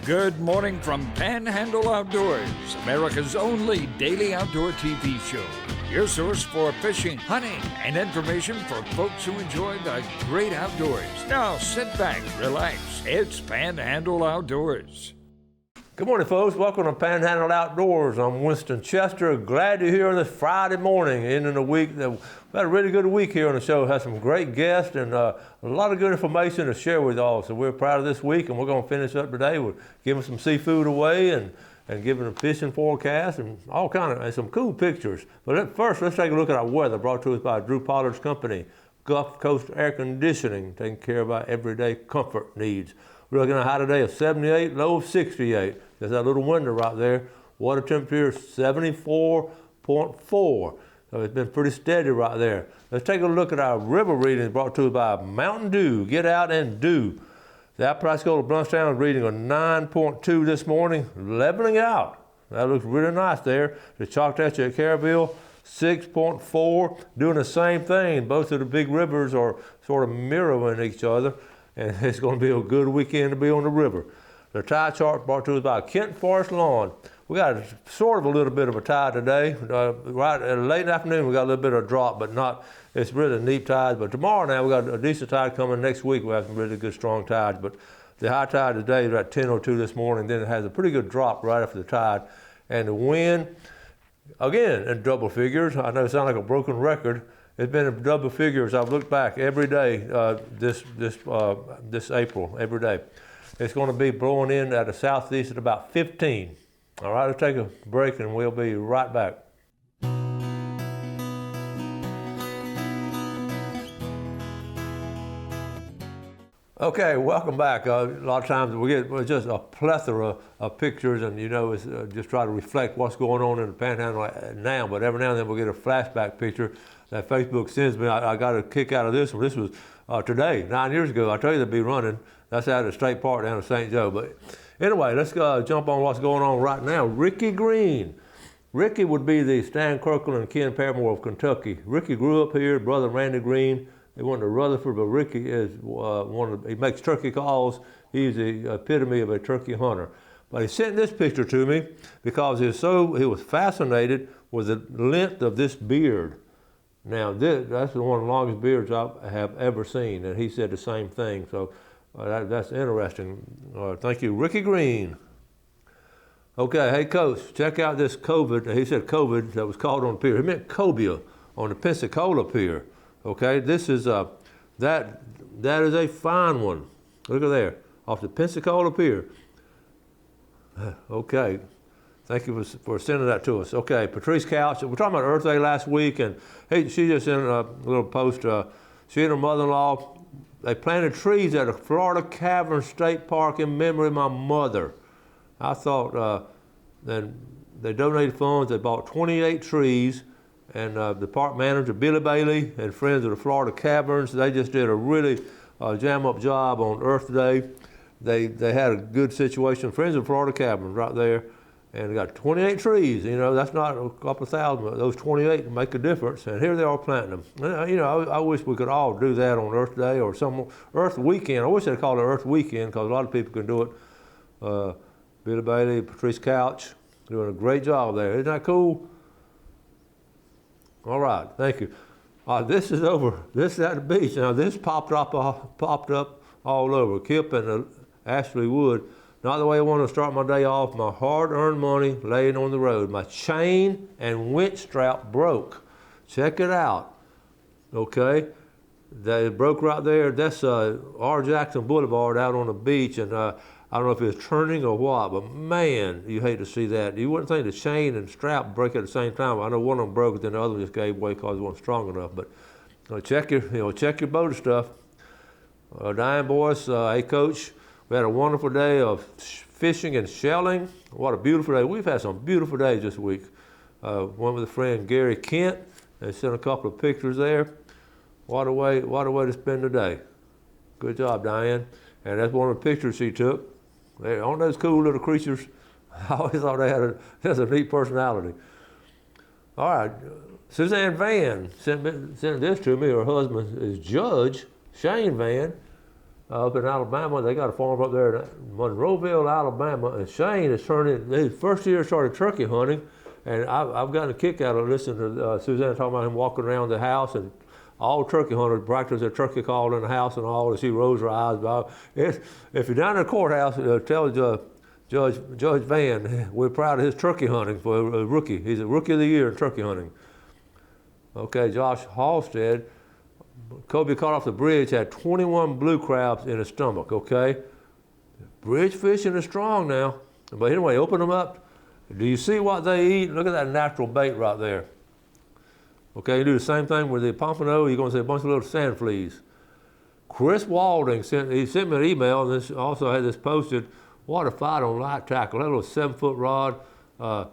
Good morning from Panhandle Outdoors, America's only daily outdoor TV show. Your source for fishing, hunting, and information for folks who enjoy the great outdoors. Now sit back, relax. It's Panhandle Outdoors. Good morning, folks. Welcome to Panhandle Outdoors. I'm Winston Chester. Glad you're here on this Friday morning, ending the week. We've had a really good week here on the show. Had some great guests and a lot of good information to share with y'all. So we're proud of this week, and we're going to finish up today with giving some seafood away and giving a fishing forecast and all kind of and some cool pictures. But first, let's take a look at our weather, brought to us by Drew Pollard's company, Gulf Coast Air Conditioning, taking care of our everyday comfort needs. We're looking at a high today of 78, low of 68. There's that little window right there. Water temperature is 74.4. So it's been pretty steady right there. Let's take a look at our river readings brought to us by Mountain Dew. Get out and do. The Apalachicola Bluntstown is reading a 9.2 this morning, leveling out. That looks really nice there. The Choctaw at Caryville, 6.4, doing the same thing. Both of the big rivers are sort of mirroring each other, and it's going to be a good weekend to be on the river. The tide chart brought to us by Kent Forest Lawn. We got sort of a little bit of a tide today. Right late in the afternoon, we got a little bit of a drop, but not. It's really a neat tide. But tomorrow now, we got a decent tide coming. Next week, we have some really good strong tides. But the high tide today is at 10:02 this morning. Then it has a pretty good drop right after the tide, and the wind, again in double figures. I know it sounds like a broken record. It's been in double figures. I've looked back every day this April, every day. It's going to be blowing in at the southeast at about 15. All right, let's take a break and we'll be right back. Okay, welcome back. A lot of times we get just a plethora of pictures, and it's just try to reflect what's going on in the Panhandle now. But every now and then we'll get a flashback picture that Facebook sends me. I got a kick out of this one. This was today, 9 years ago. I tell you they'd be running. That's out of the state park down in St. Joe. But anyway, let's jump on what's going on right now. Ricky Green. Ricky would be the Stan Kirkland and Ken Paramore of Kentucky. Ricky grew up here, brother Randy Green. They went to Rutherford, but Ricky is he makes turkey calls. He's the epitome of a turkey hunter. But he sent this picture to me because he was fascinated with the length of this beard. Now, that's one of the longest beards I have ever seen, and he said the same thing. So that's interesting. Thank you, Ricky Green. Okay, hey, Coach, check out this COVID. He said COVID that was caught on the pier. He meant cobia on the Pensacola pier. Okay, this is that is a fine one. Look at there, off the Pensacola pier. Okay, thank you for sending that to us. Okay, Patrice Couch. We're talking about Earth Day last week, and she just sent a little post. She and her mother-in-law, they planted trees at the Florida Cavern State Park in memory of my mother. I thought then they donated funds. They bought 28 trees. And the park manager, Billy Bailey, and friends of the Florida Caverns, they just did a really jam-up job on Earth Day. They had a good situation. Friends of the Florida Caverns right there, and they got 28 trees. That's not a couple of thousand, but those 28 make a difference. And here they are planting them. I wish we could all do that on Earth Day or some Earth Weekend. I wish they'd call it Earth Weekend because a lot of people can do it. Billy Bailey, Patrice Couch, doing a great job there. Isn't that cool? All right, thank you. This is over. This is at the beach. Now this popped up all over. Kip and Ashley Wood. Not the way I want to start my day off. My hard-earned money laying on the road. My chain and winch strap broke. Check it out. Okay, they broke right there. That's R. Jackson Boulevard out on the beach, and I don't know if it's turning or what, but man, you hate to see that. You wouldn't think the chain and strap break at the same time. I know one of them broke, then the other one just gave way because it wasn't strong enough. But check your boat stuff. Diane Boyce, hey Coach, we had a wonderful day of fishing and shelling. What a beautiful day. We've had some beautiful days this week. Went with a friend, Gary Kent. They sent a couple of pictures there. What a way to spend the day. Good job, Diane. And that's one of the pictures she took. Aren't those cool little creatures? I always thought they had a neat personality. All right, Suzanne Van sent this to me. Her husband is Judge Shane Van. up in Alabama. They got a farm up there in Monroeville, Alabama. And Shane is turning, his first year started turkey hunting. And I've gotten a kick out of listening to Suzanne talking about him walking around the house, and all turkey hunters practice their turkey call in the house and all, and she rolls her eyes by. If you're down in the courthouse, tell Judge Van, we're proud of his turkey hunting for a rookie. He's a rookie of the year in turkey hunting. Okay, Josh Halstead, Kobe caught off the bridge, had 21 blue crabs in his stomach, okay? Bridge fishing is strong now. But anyway, open them up. Do you see what they eat? Look at that natural bait right there. Okay, you do the same thing with the pompano. You're going to see a bunch of little sand fleas. Chris Walding sent me an email, and this also had this posted. What a fight on light tackle. That little 7-foot rod, a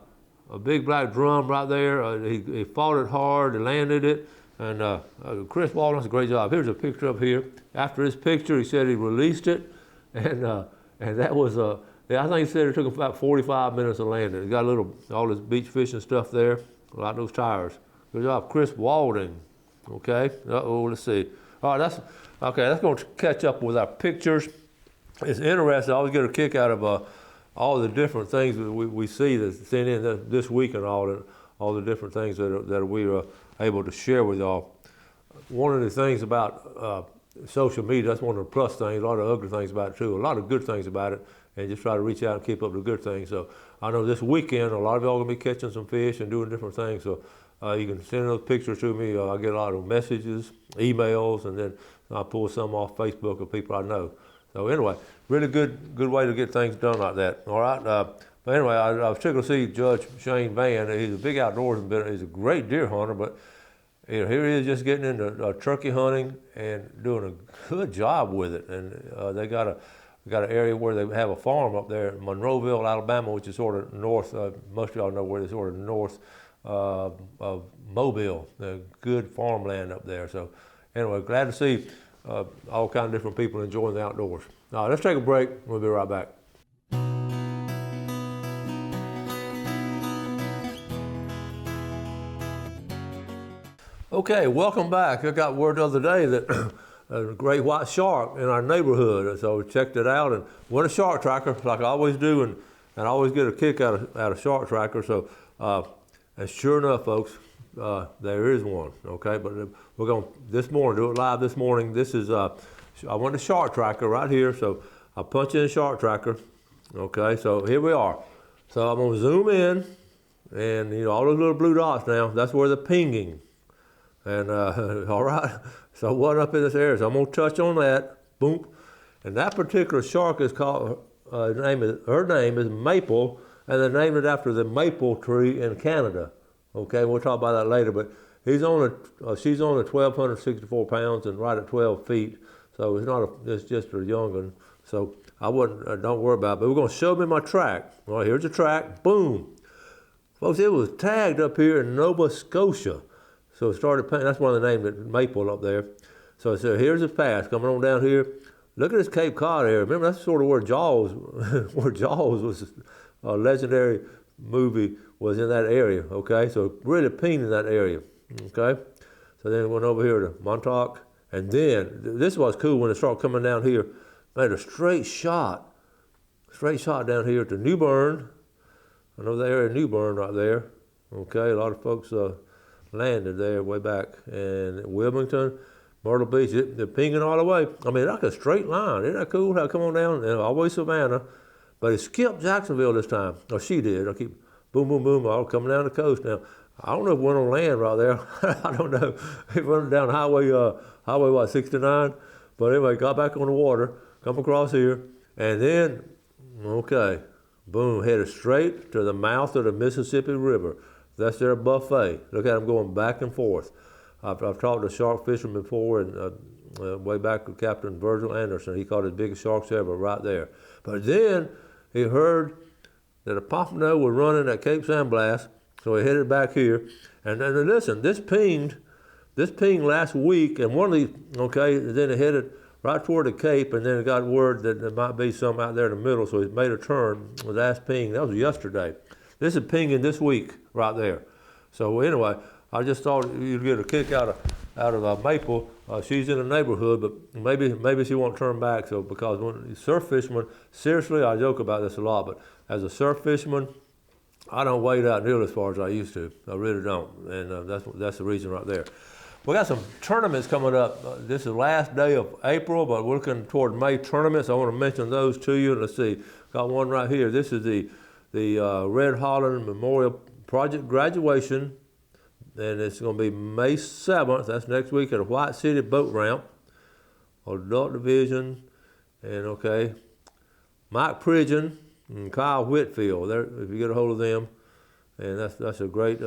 big black drum right there. He fought it hard, he landed it, and Chris Walding does a great job. Here's a picture up here. After this picture, he said he released it, and that was I think he said it took him about 45 minutes to land it. He got all this beach fishing stuff there, like those tires. Good job, Chris Walding. Okay. Let's see. All right, that's going to catch up with our pictures. It's interesting. I always get a kick out of all the different things that we see that's sent in this week, and all the different things that we are able to share with y'all. One of the things about social media, that's one of the plus things. A lot of ugly things about it too. A lot of good things about it, and just try to reach out and keep up the good things. So I know this weekend a lot of y'all are gonna be catching some fish and doing different things. So you can send those pictures to me. I get a lot of messages, emails, and then I pull some off Facebook of people I know. So anyway, really good way to get things done like that. All right. But anyway, I was tickled to see Judge Shane Van. He's a big outdoorsman. He's a great deer hunter, but here he is just getting into turkey hunting and doing a good job with it. And they got an area where they have a farm up there in Monroeville, Alabama, which is sort of north. Most of y'all know where it's sort of north of Mobile. Good farmland up there. So anyway, glad to see all kinds of different people enjoying the outdoors. All right, let's take a break. We'll be right back. Okay, welcome back. I got word the other day that a great white shark in our neighborhood, so we checked it out and went a shark tracker like I always do, and I always get a kick out of shark tracker. So, and sure enough, folks, there is one. Okay, but we're going this morning do it live this morning. This is I went to shark tracker right here, so I punch in shark tracker. Okay, so here we are. So I'm gonna zoom in, and all those little blue dots now. That's where the pinging. And all right, so what up in this area? So I'm gonna touch on that. Boom, and that particular shark is called. Her name is Maple, and they named it after the maple tree in Canada. Okay, we'll talk about that later. But she's only 1,264 pounds and right at 12 feet. So it's just a young one. So I wouldn't don't worry about it. But we're gonna show me my track. All right, here's the track. Boom, folks. It was tagged up here in Nova Scotia. So it started, that's one of the names that Maple up there. So here's the pass coming on down here. Look at this Cape Cod area. Remember, that's sort of where Jaws was, a legendary movie was in that area, okay? So really pinged in that area, okay? So then we went over here to Montauk. And then, this was cool when it started coming down here. Made a straight shot down here to New Bern. I know the area of New Bern right there, okay? A lot of folks landed there way back, and Wilmington, Myrtle Beach, they're pinging all the way. I mean, like a straight line. Isn't that cool how it come on down? And all the way to Savannah, but it skipped Jacksonville this time. Or she did. I keep boom, boom, boom, all coming down the coast now. I don't know if it went on land right there. I don't know. It went down highway 69. But anyway, got back on the water, come across here, and then, okay, boom, headed straight to the mouth of the Mississippi River. That's their buffet. Look at them going back and forth. I've talked to shark fishermen before, and way back with Captain Virgil Anderson. He caught his biggest sharks ever right there. But then he heard that a pompano was running at Cape San Blas, so he headed back here. And then listen, this pinged last week, and one of these, okay, then it headed right toward the Cape, and then it got word that there might be some out there in the middle, so he made a turn with last ping. That was yesterday. This is pinging this week right there. So anyway, I just thought you'd get a kick out out of Maple. She's in the neighborhood, but maybe she won't turn back. So because when surf fisherman, seriously, I joke about this a lot, but as a surf fisherman, I don't wade out nearly as far as I used to. I really don't, and that's the reason right there. We got some tournaments coming up. This is the last day of April, but we're looking toward May tournaments. I want to mention those to you. Let's see, got one right here. This is the Red Holland Memorial Project graduation, and it's going to be May 7th. That's next week at the White City Boat Ramp, Adult Division, and okay, Mike Pridgeon and Kyle Whitfield. There, if you get a hold of them, and that's a great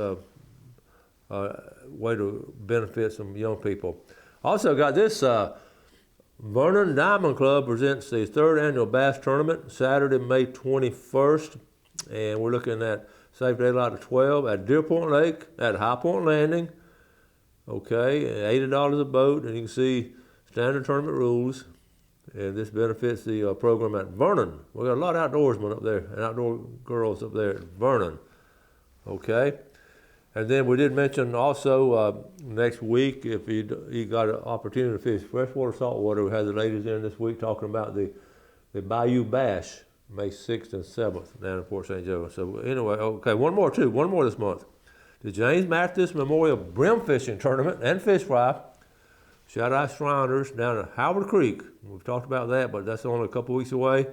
way to benefit some young people. Also got this. Vernon Diamond Club presents the 3rd annual bass tournament Saturday, May 21st, and we're looking at safe daylight of 12 at Deer Point Lake at High Point Landing. Okay, $80 a boat, and you can see standard tournament rules. And this benefits the program at Vernon. We got a lot of outdoorsmen up there and outdoor girls up there at Vernon. Okay, and then we did mention also next week, if you got an opportunity to fish freshwater, saltwater, we had the ladies in this week talking about the Bayou Bash, May 6th and 7th down in Port St. Joe. So anyway, okay, one more this month. The James Mathis Memorial Brim Fishing Tournament and Fish Fry. Shout out Shriners down at Howard Creek. We've talked about that, but that's only a couple weeks away.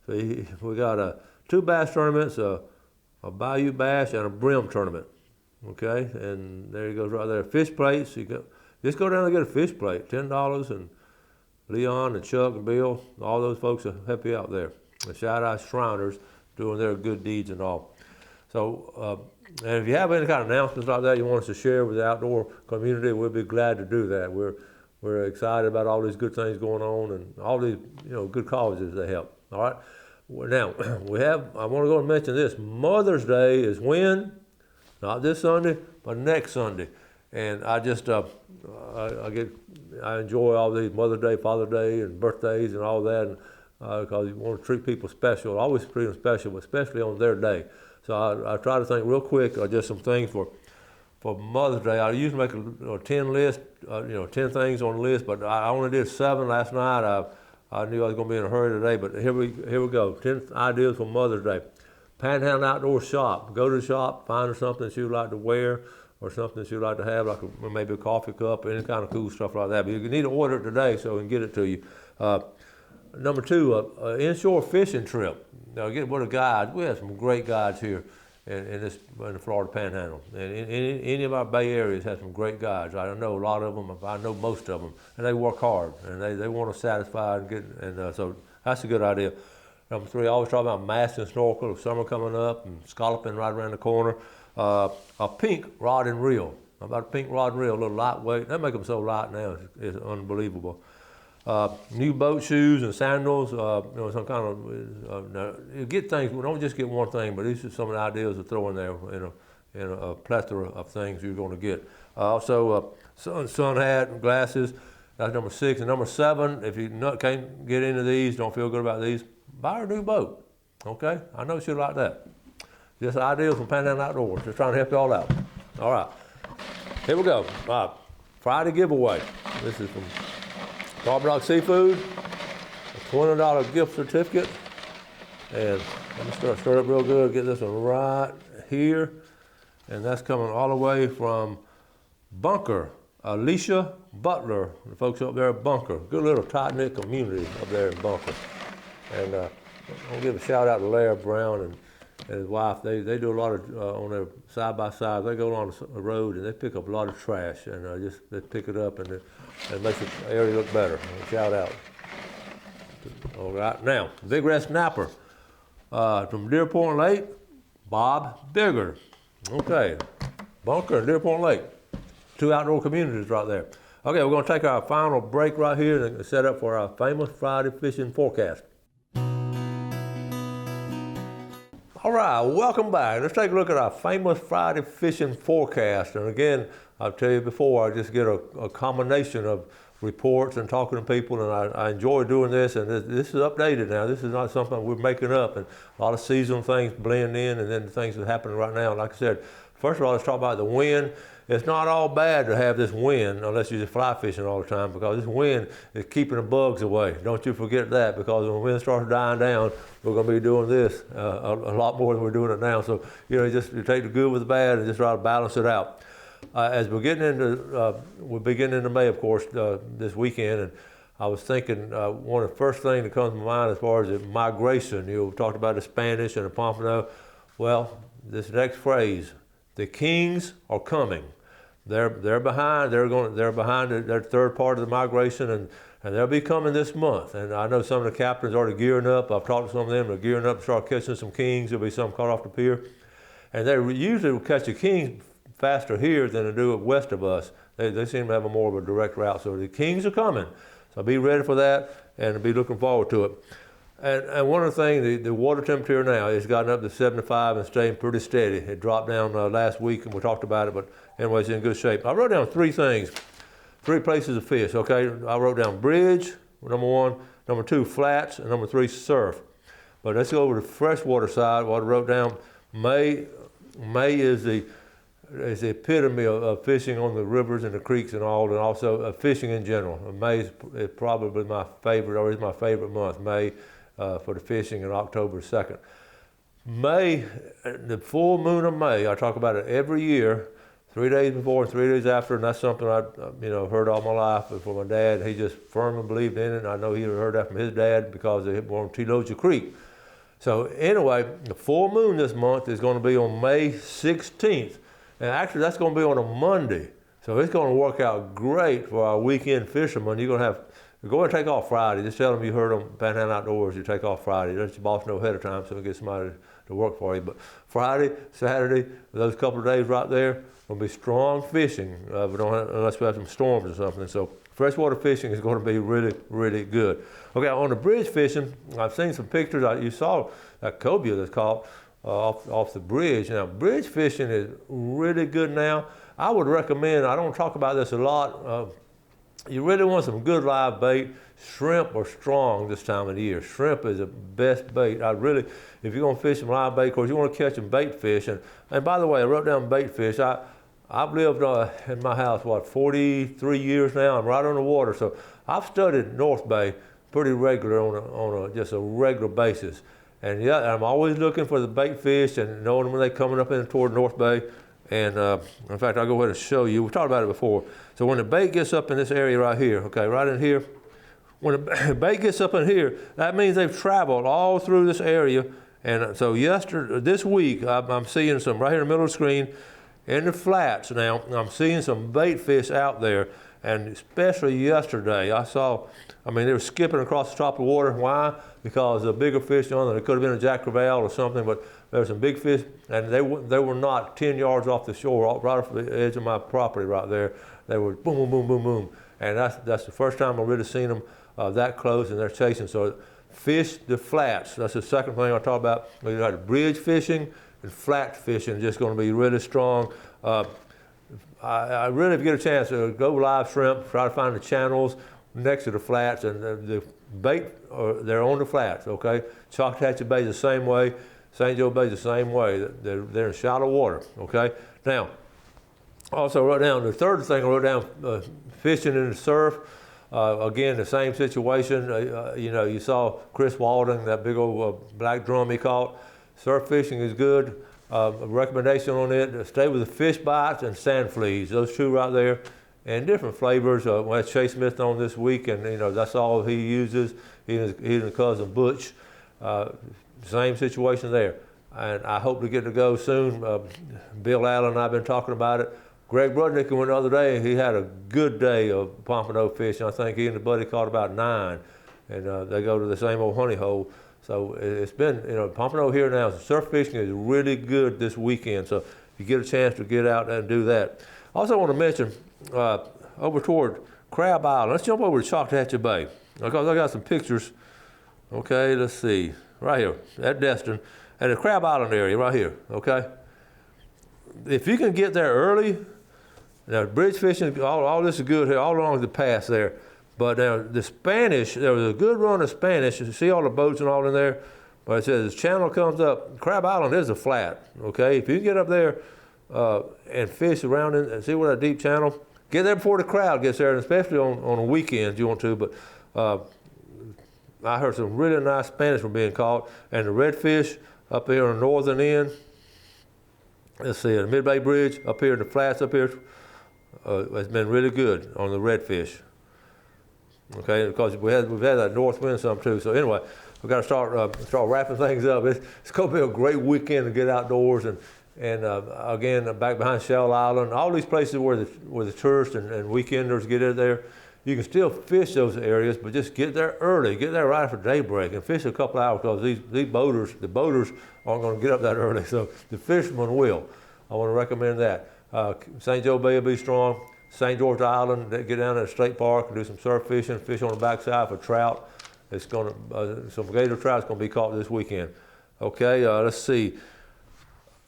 So we got 2 bass tournaments, a Bayou Bash and a Brim tournament. Okay, and there he goes right there. Fish plates, just go down and get a fish plate, $10, and Leon and Chuck and Bill, all those folks will help you out there. And shout out Shriners doing their good deeds and all. So, and if you have any kind of announcements like that you want us to share with the outdoor community, we'll be glad to do that. We're excited about all these good things going on and all these good causes they help. All right. Now I want to go and mention this. Mother's Day is when? Not this Sunday, but next Sunday. And I just I enjoy all these Mother's Day, Father's Day, and birthdays and all that, because you want to treat people special. I always treat them special, but especially on their day. So I try to think real quick, just some things for Mother's Day. I usually make a 10 list, 10 things on the list, but I only did 7 last night. I knew I was going to be in a hurry today, but here we go. 10 ideas for Mother's Day. Panhandle Outdoor Shop. Go to the shop, find her something that she would like to wear or something that she would like to have, like maybe a coffee cup or any kind of cool stuff like that. But you need to order it today so we can get it to you. Number 2, inshore fishing trip. Now get with a guide. We have some great guides here in the Florida Panhandle. And any of our Bay areas have some great guides. I know a lot of them. I know most of them, and they work hard and they want to satisfy and get. And so that's a good idea. Number 3, I always talk about mast and snorkel. Summer coming up and scalloping right around the corner. A pink rod and reel. How about a pink rod and reel? A little lightweight. They make them so light now. It's unbelievable. New boat shoes and sandals, some kind of, you get things, we don't just get one thing, but these are some of the ideas to throw in there in a plethora of things you're going to get. Also, sun hat and glasses, that's number 6. And number 7, if you can't get into these, don't feel good about these, buy her a new boat, okay? I know she'll like that. Just ideas from Panhandle Outdoors, just trying to help you all out. All right, here we go. All right. Friday giveaway. This is from Top Rock Seafood, a $20 gift certificate, and let me start up real good, get this one right here, and that's coming all the way from Bunker, Alicia Butler, the folks up there at Bunker, good little tight-knit community up there in Bunker, and I'll give a shout out to Larry Brown and his wife. They do a lot of, on their side-by-side, they go along the road and they pick up a lot of trash, and they pick it up and it makes the area look better. Shout out. All right, now, Big Red Snapper from Deer Point Lake, Bob Bigger. Okay, Bunker and Deer Point Lake, 2 outdoor communities right there. Okay, we're going to take our final break right here and set up for our famous Friday fishing forecast. All right, welcome back. Let's take a look at our famous Friday fishing forecast. And again, I'll tell you before, I just get a combination of reports and talking to people, and I enjoy doing this, and this is updated now. This is not something we're making up, and a lot of seasonal things blend in, and then things that are happening right now. Like I said, First of all, let's talk about the wind. It's not all bad to have this wind unless you're just fly fishing all the time, because this wind is keeping the bugs away. Don't you forget that, because when the wind starts dying down, we're going to be doing this a lot more than we're doing it now. So, you take the good with the bad and just try to balance it out. As we're getting into May, of course, this weekend, and I was thinking one of the first things that comes to mind as far as the migration. We talked about the Spanish and the Pompano. Well, this next phrase, the kings are coming. They're behind. They're behind their third part of the migration, and they'll be coming this month. And I know some of the captains are already gearing up. I've talked to some of them. They're gearing up to start catching some kings. There'll be some caught off the pier, and they usually will catch the kings faster here than they do west of us. They seem to have more of a direct route. So the kings are coming. So be ready for that, and be looking forward to it. And one of the things, the water temperature now has gotten up to 75 and staying pretty steady. It dropped down last week, and we talked about it, but anyway, it's in good shape. I wrote down 3 things, 3 places to fish, okay? I wrote down bridge, number 1, number 2, flats, and number 3, surf. But let's go over to the freshwater side. What I wrote down, May is the epitome of fishing on the rivers and the creeks and all, and also fishing in general. May is probably my favorite, or is my favorite month, May, for the fishing, and October 2nd. May, the full moon of May, I talk about it every year, 3 days before and 3 days after, and that's something I've heard all my life. But for my dad, he just firmly believed in it, and I know he heard that from his dad because they were on Teloja Creek. So anyway, the full moon this month is going to be on May 16th, and actually that's going to be on a Monday. So it's going to work out great for our weekend fishermen. You're going to have go and take off Friday. Just tell them you heard on Panhandle Outdoors, you take off Friday. Let your boss know ahead of time so we get somebody to work for you. But Friday, Saturday, those couple of days right there, will be strong fishing. Unless we have some storms or something. So freshwater fishing is going to be really, really good. Okay, on the bridge fishing, I've seen some pictures. You saw that cobia that's caught off the bridge. Now, bridge fishing is really good now. I would recommend, I don't talk about this a lot, you really want some good live bait. Shrimp are strong this time of the year. Shrimp is the best bait. If you're going to fish some live bait, of course, you want to catch some bait fish. And by the way, I wrote down bait fish. I've lived in my house, 43 years now. I'm right on the water. So I've studied North Bay pretty regular on just a regular basis. And yeah, I'm always looking for the bait fish and knowing when they're coming up in toward North Bay. And in fact, I'll go ahead and show you. We talked about it before. So when the bait gets up in this area right here, okay, right in here, when the bait gets up in here, that means they've traveled all through this area. And so this week, I'm seeing some right here in the middle of the screen in the flats now. I'm seeing some bait fish out there. And especially yesterday, they were skipping across the top of the water. Why? Because the bigger fish on there, it could have been a jack crevalle or something, but there were some big fish, and they were not 10 yards off the shore, right off the edge of my property right there. They were boom, boom, boom, boom, boom. And that's the first time I've really seen them that close, and they're chasing. So fish the flats. That's the second thing I talk about. We got bridge fishing and flat fishing, just going to be really strong. I really, if you get a chance, go live shrimp, try to find the channels next to the flats, and the bait, they're on the flats, okay? Choctawhatchee Bay is the same way. St. Joe Bay is the same way. They're in shallow water, okay? Now, also wrote down, the third thing I wrote down, fishing in the surf. Again, the same situation. You saw Chris Walden, that big old black drum he caught. Surf fishing is good. A recommendation on it, stay with the fish bites and sand fleas, those two right there, and different flavors. We had Chase Smith on this week, and that's all he uses. He and his cousin Butch, same situation there. And I hope to get to go soon. Bill Allen and I have been talking about it. Greg Brudnick went the other day. He had a good day of pompano fishing. I think he and the buddy caught about 9, and they go to the same old honey hole. So it's been, pompano here now. Surf fishing is really good this weekend. So if you get a chance to get out and do that. I also want to mention over toward Crab Island. Let's jump over to Choctawhatchee Bay, because I got some pictures. Okay, let's see. Right here at Destin, and the Crab Island area right here, okay? If you can get there early, now bridge fishing, all this is good here, all along the pass there. But now the Spanish, there was a good run of Spanish. You see all the boats and all in there. But it says the channel comes up. Crab Island is a flat, okay? If you can get up there and fish around and see where that deep channel. Get there before the crowd gets there, and especially on the weekends you want to. But I heard some really nice Spanish were being caught, and the redfish up here on the northern end. Let's see, the Mid-Bay Bridge up here in the flats up here has been really good on the redfish. Okay, because we've had that north wind some too. So anyway, we've got to start wrapping things up. It's going to be a great weekend to get outdoors and again back behind Shell Island, all these places where the tourists and weekenders get in there. You can still fish those areas, but just get there early. Get there right after daybreak and fish a couple hours because the boaters aren't going to get up that early. So the fishermen will. I want to recommend that. St. Joe Bay will be strong. St. George Island, get down to the state park and do some surf fishing, fish on the backside for trout. It's going to some gator trout's going to be caught this weekend. Okay, let's see.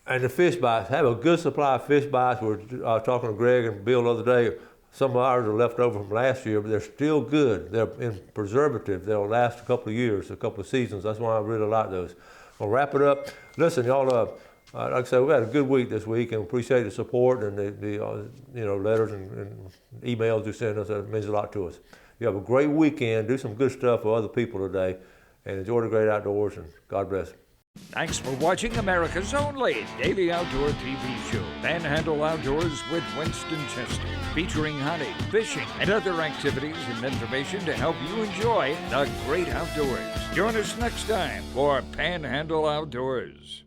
And the fish bites, have a good supply of fish bites. We were talking to Greg and Bill the other day. Some of ours are left over from last year, but they're still good. They're in preservative. They'll last a couple of years, a couple of seasons. That's why I really like those. I'll wrap it up. Listen, y'all. Like I said, we've had a good week this week, and appreciate the support and the letters and emails you send us. It means a lot to us. You have a great weekend. Do some good stuff for other people today, and enjoy the great outdoors. And God bless. Thanks for watching America's only daily outdoor TV show, Panhandle Outdoors with Winston Chester, featuring hunting, fishing, and other activities and information to help you enjoy the great outdoors. Join us next time for Panhandle Outdoors.